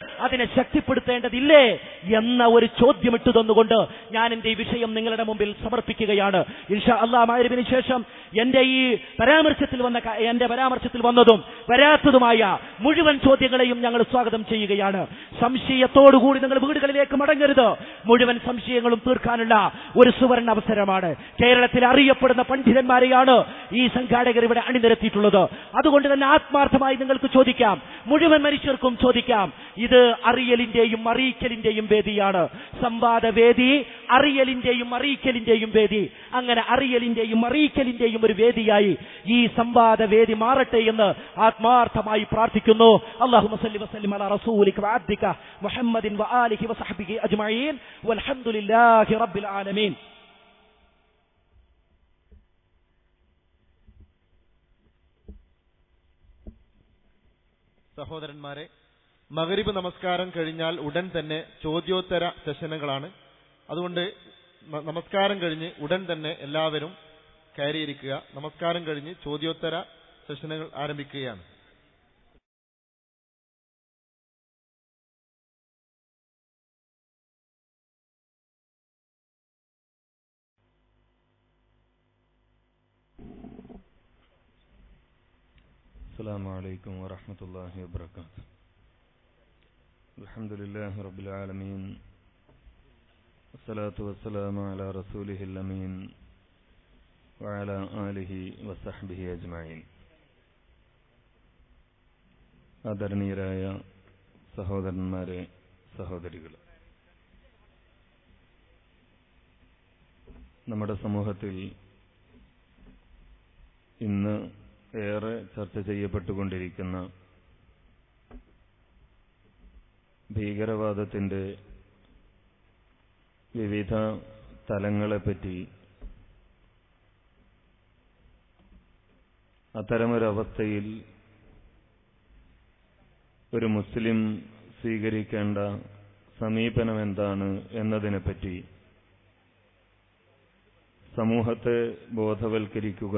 അതിനെ ശക്തിപ്പെടുത്തേണ്ടതില്ലേ എന്ന ഒരു ചോദ്യം ഇട്ടു തന്നുകൊണ്ട് ഞാൻ എന്റെ ഈ വിഷയം നിങ്ങളുടെ മുമ്പിൽ സമർപ്പിക്കുകയാണ്. ഇൻഷാ അല്ലാഹ് മഗ്‌രിബിന് ശേഷം എന്റെ പരാമർശത്തിൽ വന്നതും വരാത്തതുമായ മുഴുവൻ ചോദ്യങ്ങളെയും ഞങ്ങൾ സ്വാഗതം ചെയ്യുകയാണ്. സംശയത്തോടുകൂടി നിങ്ങൾ വീടുകളിലേക്ക് മടങ്ങരുത്. മുഴുവൻ സംശയങ്ങളും തീർക്കാനുള്ള ഒരു സുവർണ അവസരമാണ്. കേരളത്തിൽ അറിയപ്പെടുന്ന പണ്ഡിതന്മാരെയാണ് ഈ സംഘാടകർ ഇവിടെ അണിനിരത്തിയിട്ടുള്ളത്. അതുകൊണ്ട് തന്നെ ആത്മാർത്ഥമായി നിങ്ങൾക്ക് ചോദിക്കാം, മുഴുവൻ മനുഷ്യർക്കും ചോദിക്കാം. ഇത് അറിയലിന്റെയും അറിയിക്കലിന്റെയും വേദിയാണ്. സംവാദവേദി അറിയലിന്റെയും അറിയിക്കലിന്റെയും വേദി. അങ്ങനെ അറിയലിന്റെയും അറിയിക്കലിന്റെയും ഒരു വേദിയായി ഈ സംവാദവേദി മാറട്ടെ എന്ന് ആത്മാർത്ഥമായി പ്രാർത്ഥിക്കുന്നു. അല്ലാഹുമ്മ സല്ലി വസല്ലിം അലാ റസൂലിക വഅബ്ദിക മുഹമ്മദിൻ വആലിഹി വസഹ്ബിഹി അജ്മഈൻ വൽഹംദുലില്ലാഹി റബ്ബിൽ ആലമീൻ. സഹോദരന്മാരെ, മഗ്‌രിബ് നമസ്കാരം കഴിഞ്ഞാൽ ഉടൻ തന്നെ ചോദ്യോത്തര സെഷനുകളാണ്. അതുകൊണ്ട് നമസ്കാരം കഴിഞ്ഞ് ഉടൻ തന്നെ എല്ലാവരും കയറിയിരിക്കുക. നമസ്കാരം കഴിഞ്ഞ് ചോദ്യോത്തര സെഷനുകൾ ആരംഭിക്കുകയാണ്. അസ്സലാമു അലൈക്കും വറഹ്മത്തുള്ളാഹി വബറകാതുഹു. അൽഹംദുലില്ലാഹി റബ്ബിൽ ആലമീൻ വസ്സലാത്തു വസ്സലാമു അലാ റസൂലിഹിൽ അമീൻ വഅലാ ആലിഹി വസഹ്ബിഹി അജ്മഈൻ. ആദരണീയരായ സഹോദരന്മാരെ, സഹോദരികളെ, നമ്മുടെ സമൂഹത്തിൽ ഇന്ന് ഏറെ ചർച്ച ചെയ്യപ്പെട്ടുകൊണ്ടിരിക്കുന്ന ഭീകരവാദത്തിന്റെ വിവിധ തലങ്ങളെപ്പറ്റി, അത്തരമൊരവസ്ഥയിൽ ഒരു മുസ്ലിം സ്വീകരിക്കേണ്ട സമീപനം എന്താണ് എന്നതിനെപ്പറ്റി സമൂഹത്തെ ബോധവൽക്കരിക്കുക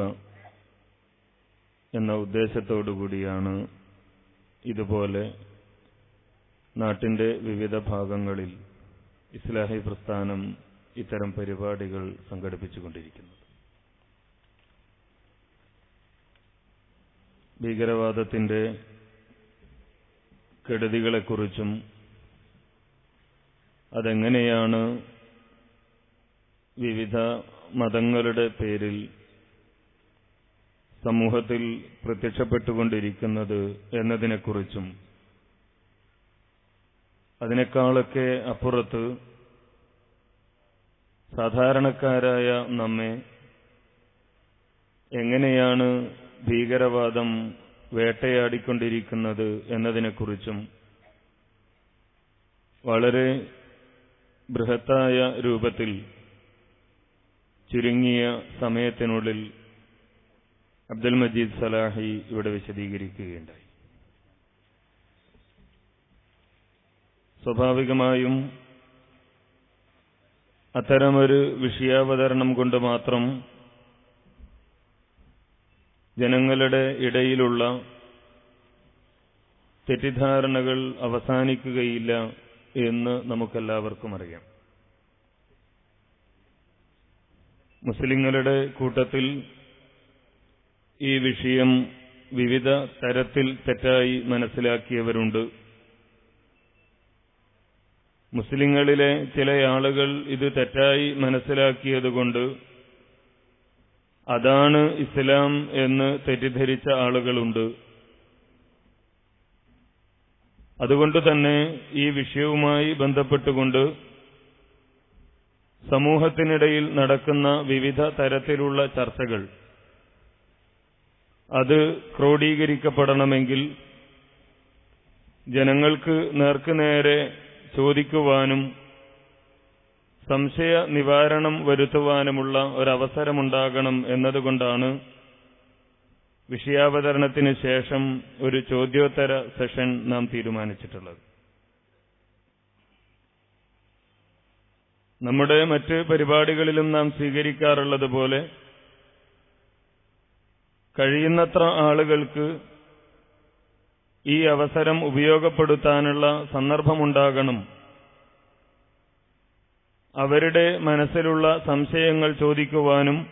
എന്ന ഉദ്ദേശത്തോടുകൂടിയാണ് ഇതുപോലെ നാട്ടിന്റെ വിവിധ ഭാഗങ്ങളിൽ ഇസ്ലാഹി പ്രസ്ഥാനം ഇത്തരം പരിപാടികൾ സംഘടിപ്പിച്ചുകൊണ്ടിരിക്കുന്നത്. ഭീകരവാദത്തിന്റെ കെടുതികളെക്കുറിച്ചും അതെങ്ങനെയാണ് വിവിധ മതങ്ങളുടെ പേരിൽ സമൂഹത്തിൽ പ്രത്യക്ഷപ്പെട്ടുകൊണ്ടിരിക്കുന്നത് എന്നതിനെക്കുറിച്ചും അതിനേക്കാളൊക്കെ അപ്പുറത്ത് സാധാരണക്കാരായ നമ്മെ എങ്ങനെയാണ് ഭീകരവാദം വേട്ടയാടിക്കൊണ്ടിരിക്കുന്നത് എന്നതിനെക്കുറിച്ചും വളരെ ബൃഹത്തായ രൂപത്തിൽ ചുരുങ്ങിയ സമയത്തിനുള്ളിൽ അബ്ദുൽ മജീദ് സലാഹി ഇവിടെ വിശദീകരിക്കുകയുണ്ടായി. സ്വാഭാവികമായും അത്തരമൊരു വിഷയാവതരണം കൊണ്ട് മാത്രം ജനങ്ങളുടെ ഇടയിലുള്ള തെറ്റിദ്ധാരണകൾ അവസാനിക്കുകയില്ല എന്ന് നമുക്കെല്ലാവർക്കും അറിയാം. മുസ്ലിങ്ങളുടെ കൂട്ടത്തിൽ ഈ വിഷയം വിവിധ തരത്തിൽ തെറ്റായി മനസ്സിലാക്കിയവരുണ്ട്. മുസ്ലിങ്ങളിലെ ചില ആളുകൾ ഇത് തെറ്റായി മനസ്സിലാക്കിയതുകൊണ്ട് അതാണ് ഇസ്ലാം എന്ന് തെറ്റിദ്ധരിച്ച ആളുകളുണ്ട്. അതുകൊണ്ട് തന്നെ ഈ വിഷയവുമായി ബന്ധപ്പെട്ടുകൊണ്ട് സമൂഹത്തിനിടയിൽ നടക്കുന്ന വിവിധ തരത്തിലുള്ള ചർച്ചകൾ അത് ക്രോഡീകരിക്കപ്പെടണമെങ്കിൽ ജനങ്ങൾക്ക് നേർക്കുനേരെ ചോദിക്കുവാനും സംശയ നിവാരണം വരുത്തുവാനുമുള്ള ഒരവസരമുണ്ടാകണം എന്നതുകൊണ്ടാണ് വിഷയാവതരണത്തിന് ശേഷം ഒരു ചോദ്യോത്തര സെഷൻ നാം തീരുമാനിച്ചിട്ടുള്ളത്. നമ്മുടെ മറ്റ് പരിപാടികളിലും നാം സ്വീകരിക്കാറുള്ളതുപോലെ കഴിയുന്നത്ര ആളുകൾക്ക് ഈ അവസരം ഉപയോഗപ്പെടുത്താനുള്ള സന്ദർഭമുണ്ടാകണം. അവരുടെ മനസ്സിലുള്ള സംശയങ്ങൾ ചോദിക്കുവാനും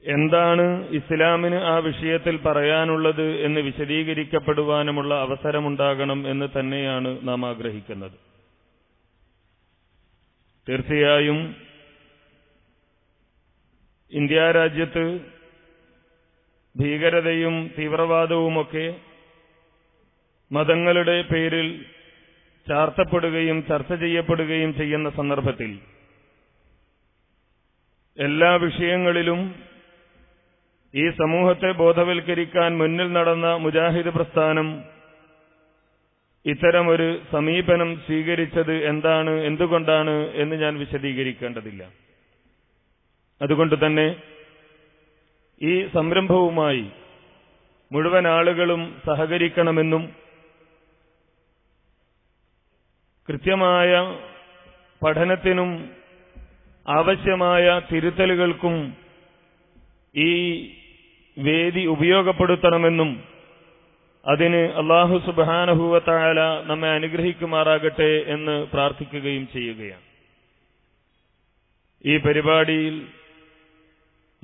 എന്താണ് ഇസ്ലാമിന് ആ വിഷയത്തിൽ പറയാനുള്ളത് എന്ന് വിശദീകരിക്കപ്പെടുവാനുമുള്ള അവസരമുണ്ടാകണം എന്ന് തന്നെയാണ് നാം ആഗ്രഹിക്കുന്നത്. തീർച്ചയായും ഇന്ത്യ രാജ്യത്ത് ഭീകരതയും തീവ്രവാദവുമൊക്കെ മതങ്ങളുടെ പേരിൽ ചാർത്തപ്പെടുകയും ചർച്ച ചെയ്യപ്പെടുകയും ചെയ്യുന്ന സന്ദർഭത്തിൽ എല്ലാ വിഷയങ്ങളിലും ഈ സമൂഹത്തെ ബോധവൽക്കരിക്കാൻ മുന്നിൽ നടന്ന മുജാഹിദ് പ്രസ്ഥാനം ഇത്തരമൊരു സമീപനം സ്വീകരിച്ചത് എന്തുകൊണ്ടാണ് എന്ന് ഞാൻ വിശദീകരിക്കേണ്ടതില്ല. അതുകൊണ്ട് തന്നെ ഈ സംരംഭവുമായി മുഴുവൻ ആളുകളും സഹകരിക്കണമെന്നും കൃത്യമായ പഠനത്തിനും ആവശ്യമായ തിരുത്തലുകൾക്കും ഈ വേദി ഉപയോഗപ്പെടുത്തണമെന്നും അതിന് അല്ലാഹു സുബ്ഹാനഹു വ തആല നമ്മെ അനുഗ്രഹിക്കുമാറാകട്ടെ എന്ന് പ്രാർത്ഥിക്കുകയും ചെയ്യുകയാണ്. ഈ പരിപാടിയിൽ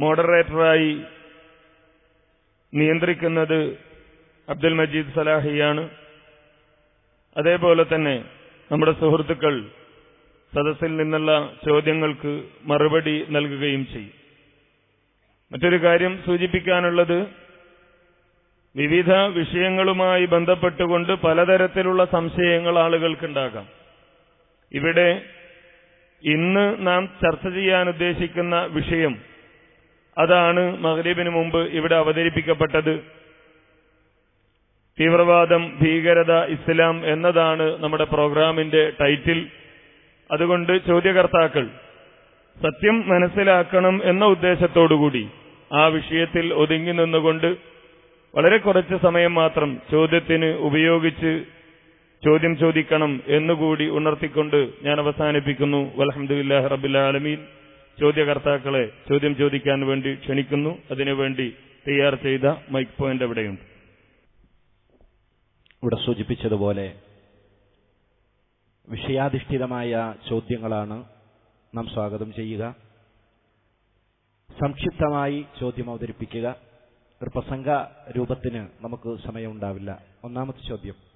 മോഡറേറ്ററായി നിയന്ത്രിക്കുന്നത് അബ്ദുൽ മജീദ് സലാഹിയാണ്. അതേപോലെ തന്നെ നമ്മുടെ സുഹൃത്തുക്കൾ സദസ്സിൽ നിന്നുള്ള ചോദ്യങ്ങൾക്ക് മറുപടി നൽകുകയും ചെയ്യും. മറ്റൊരു കാര്യം സൂചിപ്പിക്കാനുള്ളത്, വിവിധ വിഷയങ്ങളുമായി ബന്ധപ്പെട്ടുകൊണ്ട് പലതരത്തിലുള്ള സംശയങ്ങൾ ആളുകൾക്കുണ്ടാകാം. ഇവിടെ ഇന്ന് നാം ചർച്ച ചെയ്യാൻ ഉദ്ദേശിക്കുന്ന വിഷയം അതാണ് മഗ്‌രിബിന് മുമ്പ് ഇവിടെ അവതരിപ്പിക്കപ്പെട്ടത്. തീവ്രവാദം, ഭീകരത, ഇസ്ലാം എന്നതാണ് നമ്മുടെ പ്രോഗ്രാമിന്റെ ടൈറ്റിൽ. അതുകൊണ്ട് ചോദ്യകർത്താക്കൾ സത്യം മനസ്സിലാക്കണം എന്ന ഉദ്ദേശത്തോടുകൂടി ആ വിഷയത്തിൽ ഒതുങ്ങി നിന്നുകൊണ്ട് വളരെ കുറച്ച് സമയം മാത്രം ചോദ്യത്തിന് ഉപയോഗിച്ച് ചോദ്യം ചോദിക്കണം എന്നുകൂടി ഉണർത്തിക്കൊണ്ട് ഞാൻ അവസാനിപ്പിക്കുന്നു. വൽഹംദുലില്ലാഹി റബ്ബിൽ ആലമീൻ. ചോദ്യകർത്താക്കളെ ചോദ്യം ചോദിക്കാൻ വേണ്ടി ക്ഷണിക്കുന്നു. അതിനുവേണ്ടി തയ്യാർ ചെയ്ത മൈക്ക് പോയിന്റ് എവിടെയുണ്ട്? ഇവിടെ സൂചിപ്പിച്ചതുപോലെ വിഷയാധിഷ്ഠിതമായ ചോദ്യങ്ങളാണ് നാം സ്വാഗതം ചെയ്യുക. സംക്ഷിപ്തമായി ചോദ്യം അവതരിപ്പിക്കുക. ഒരു പ്രസംഗ രൂപത്തിന് നമുക്ക് സമയമുണ്ടാവില്ല. ഒന്നാമത്തെ ചോദ്യം.